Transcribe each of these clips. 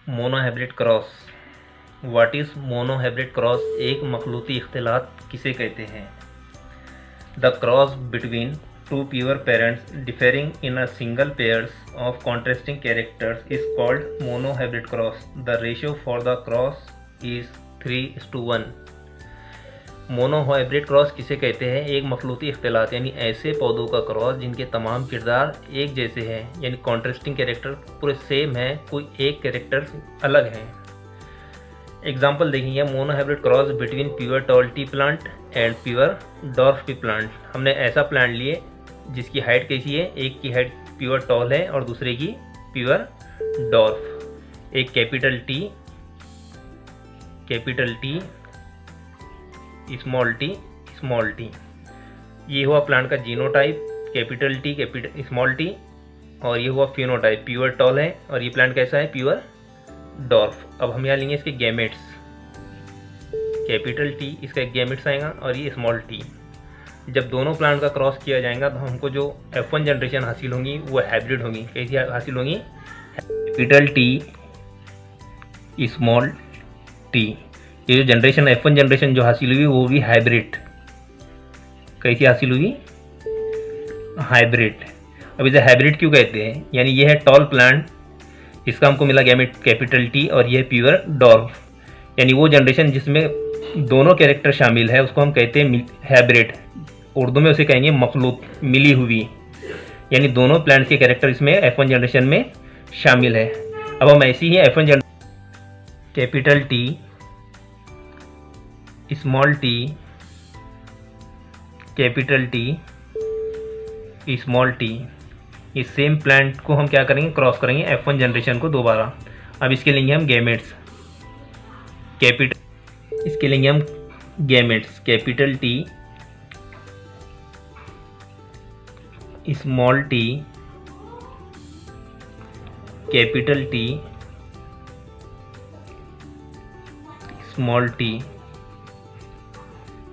Monohybrid cross. What is monohybrid cross? एक मखलूती इख्तिलात किसे कहते हैं? The cross between two pure parents differing in a single pairs of contrasting characters is called monohybrid cross. The ratio for the cross is 3:1। Monohybrid cross किसे कहते हैं? एक मखलूती इख्तिलात यानी ऐसे पौधों का क्रॉस जिनके तमाम किरदार एक जैसे हैं, यानी कॉन्ट्रास्टिंग कैरेक्टर पूरे सेम हैं, कोई एक कैरेक्टर अलग हैं। एग्जाम्पल देखेंगे, monohybrid cross between pure toll T plant and pure dwarf T plant. हमने ऐसा प्लांट लिए जिसकी हाइट कैसी है, एक की हाइट प्योर टॉल है और दूसरे की प्योर डॉर्फ। एक कैपिटल टी स्मॉल टी, ये हुआ प्लांट का जीनोटाइप, कैपिटल स्मॉल टी, और ये हुआ फिनोटाइप, प्योर टॉल है और ये प्लांट कैसा है, प्योर डॉर्फ। अब हम यहाँ लेंगे इसके गैमेट्स, कैपिटल टी इसका एक गैमेट्स आएगा और ये स्मॉल टी। जब दोनों प्लांट का क्रॉस किया जाएगा तो हमको जो F1 जनरेशन हासिल होंगी वो हाइब्रिड होंगी। कैसी हासिल होंगी? Capital T small T. ये जो जनरेशन F1 जनरेशन जो हासिल हुई वो भी हाइब्रिड। कैसी हासिल हुई? हाइब्रिड। अब इसे हाइब्रिड क्यों कहते हैं? यानी ये है टॉल प्लांट, इसका हमको मिला गैमेट कैपिटल टी और ये है प्योर डॉर्फ, यानी वो जनरेशन जिसमें दोनों कैरेक्टर शामिल है उसको हम कहते हैं हाइब्रिड। उर्दू में उसे कहेंगे मखलूत, मिली हुई, यानी दोनों प्लांट्स के कैरेक्टर इसमें F1 जनरेशन में शामिल है। अब हम ऐसी ही F1 generation capital T small T, capital T small T, इस सेम प्लांट को हम क्या करेंगे, क्रॉस करेंगे F1 जनरेशन को दोबारा। अब इसके लेंगे हम गैमेट्स, इसके लेंगे हम gametes capital T small T, capital T small T.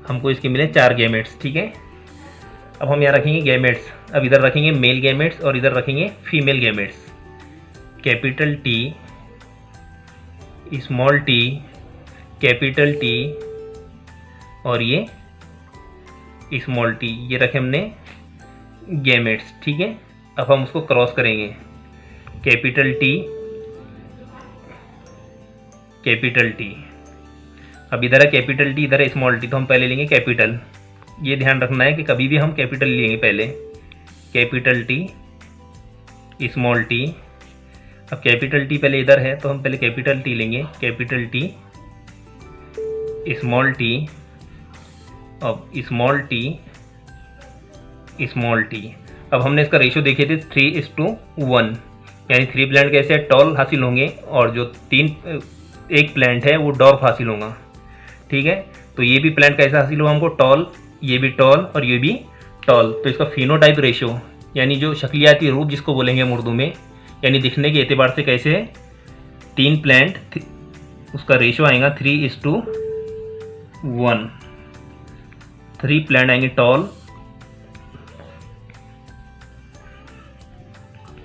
हमको इसके मिले 4 गैमेट्स, ठीक है। अब हम यहाँ रखेंगे गैमेट्स, अब इधर रखेंगे मेल गैमेट्स और इधर रखेंगे female gametes. Capital T small T, capital T और ये स्मॉल टी, ये रखे हमने गैमेट्स, ठीक है। अब हम उसको क्रॉस करेंगे, कैपिटल टी। अब इधर है कैपिटल टी, इधर है स्मॉल टी, तो हम पहले लेंगे कैपिटल। ये ध्यान रखना है कि कभी भी हम कैपिटल लेंगे पहले, कैपिटल टी स्मॉल टी। अब कैपिटल टी पहले इधर है तो हम पहले कैपिटल टी लेंगे, कैपिटल टी स्मॉल टी, अब स्मॉल टी। अब हमने इसका रेशियो देखे थे 3:1, यानी 3 प्लांट कैसे टॉल हासिल होंगे और जो एक प्लांट है वो डॉर्फ हासिल होगा, ठीक है। तो ये भी प्लांट कैसा हासिल हुआ हमको, टॉल, ये भी टॉल और ये भी टॉल। तो इसका फिनोटाइप रेशियो यानी जो शक्लियाती रूप जिसको बोलेंगे हम उर्दू में, यानी दिखने के एतबार से कैसे है, 3 प्लांट, उसका रेशियो आएगा 3:1। 3 प्लांट आएंगे टॉल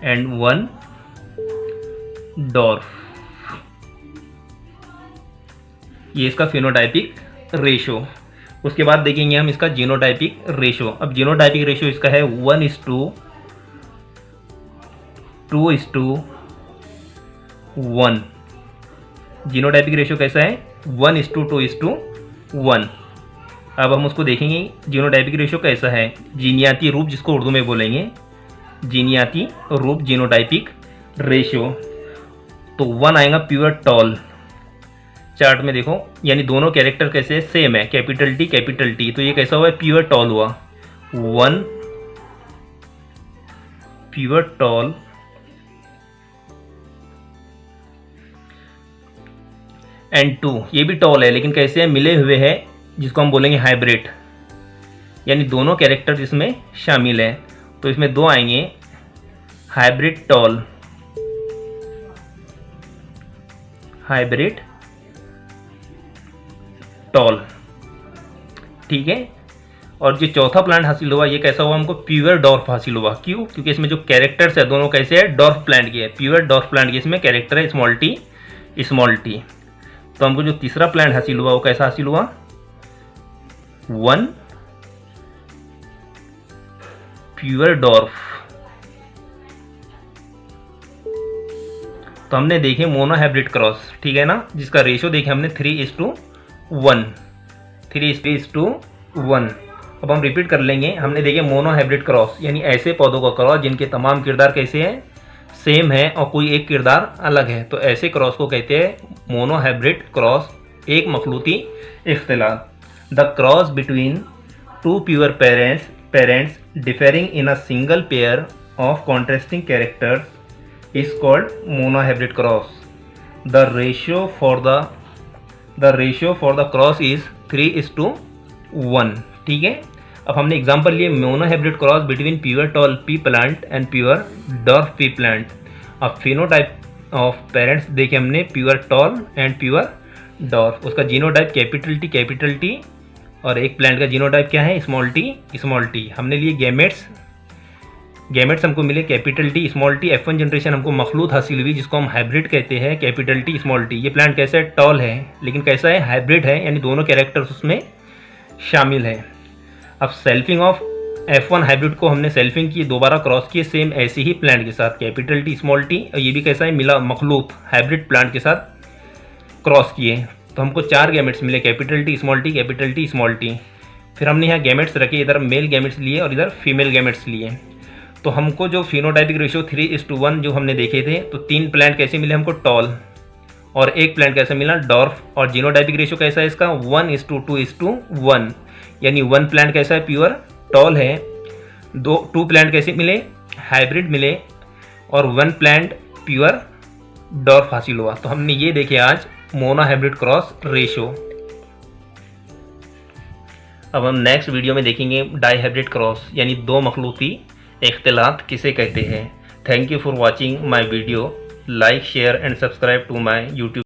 एंड 1 डॉर्फ। ये इसका फिनोटाइपिक रेशो। उसके बाद देखेंगे हम इसका जीनोटाइपिक रेशो। अब जीनोटाइपिक रेशो इसका है 1:2:1। जीनोटाइपिक रेशो कैसा है, 1:2:1। अब हम उसको देखेंगे जीनोटाइपिक रेशो कैसा है, जीनियाती रूप जिसको उर्दू में बोलेंगे, जीनियाती रूप जीनोटाइपिक रेशो। तो 1 आएगा प्योर टॉल, चार्ट में देखो, यानी दोनों कैरेक्टर कैसे सेम है, कैपिटल टी, तो ये कैसा हुआ है, प्योर टॉल हुआ। 1 प्योर टॉल एंड 2, ये भी टॉल है लेकिन कैसे है, मिले हुए हैं, जिसको हम बोलेंगे हाइब्रिड, यानी दोनों कैरेक्टर इसमें शामिल है। तो इसमें 2 आएंगे हाइब्रिड टॉल, ठीक है। और जो चौथा प्लांट हासिल हुआ ये कैसा हुआ हमको, प्योर डॉर्फ हासिल हुआ। क्यों? क्योंकि इसमें जो कैरेक्टर्स है दोनों कैसे है, डॉर्फ प्लांट के है, प्योर डॉर्फ प्लांट के इसमें कैरेक्टर है स्मॉल टी स्मॉल टी। तो हमको जो तीसरा प्लांट हासिल हुआ वो कैसा हासिल हुआ, 1 प्योर डॉर्फ। तो हमने देखे मोनो हाइब्रिड क्रॉस, ठीक है ना, जिसका रेशियो देखे हमने 3:1, 3:1। अब हम रिपीट कर लेंगे। हमने देखे मोनो हाइब्रिड क्रॉस यानी ऐसे पौधों का क्रॉस जिनके तमाम किरदार कैसे हैं, सेम है और कोई एक किरदार अलग है, तो ऐसे क्रॉस को कहते हैं मोनो हाइब्रिड क्रॉस, एक मखलूती इख्तिलात। The cross between two pure parents differing in a single pair of contrasting characters is called monohybrid cross. The ratio for the cross is 3:1, ठीक है। अब हमने एग्जांपल लिए monohybrid cross between pure tall pea plant and pure dwarf pea plant. अब phenotype of parents देखे हमने pure tall and pure dwarf, उसका genotype capital T और एक प्लांट का जीनोटाइप क्या है, स्मॉल टी। हमने लिए गैमेट्स हमको मिले capital T small T. F1 generation हमको मखलूत हासिल हुई जिसको हम हाइब्रिड कहते हैं, कैपिटल टी स्मॉल टी। ये प्लांट कैसा है, टॉल है, लेकिन कैसा है, हाइब्रिड है, यानी दोनों कैरेक्टर्स उसमें शामिल है। अब सेल्फिंग ऑफ F1 हाइब्रिड को हमने सेल्फिंग की, दोबारा क्रॉस किए सेम ऐसे ही प्लांट के साथ, कैपिटल टी स्मॉल टी, और ये भी कैसा है, मिला मखलूत हाइब्रिड प्लांट के साथ क्रॉस किए। तो हमको 4 गैमेट्स मिले, कैपिटल टी स्मॉल टी। फिर हमने यहाँ गैमेट्स रखे, इधर मेल गैमेट्स लिए और इधर फीमेल गैमेट्स लिए। तो हमको जो फिनोटाइपिक रेशियो 3:1 जो हमने देखे थे, तो 3 प्लांट कैसे मिले हमको, टॉल, और एक प्लांट कैसे मिला, डॉर्फ। और जीनोटाइपिक रेशियो कैसा है इसका, 1:2:1, यानी 1 प्लांट कैसा है, प्योर टॉल है, 2 प्लांट कैसे मिले, हाइब्रिड मिले, और 1 प्लांट प्योर डॉर्फ हासिल हुआ। तो हमने ये देखे आज मोनो हाइब्रिड क्रॉस रेशियो। अब हम नेक्स्ट वीडियो में देखेंगे डाई हाइब्रिड क्रॉस यानी 2 मखलूती इख्तिलात किसे कहते हैं। Thank you for watching my video. Like, share and subscribe to my YouTube.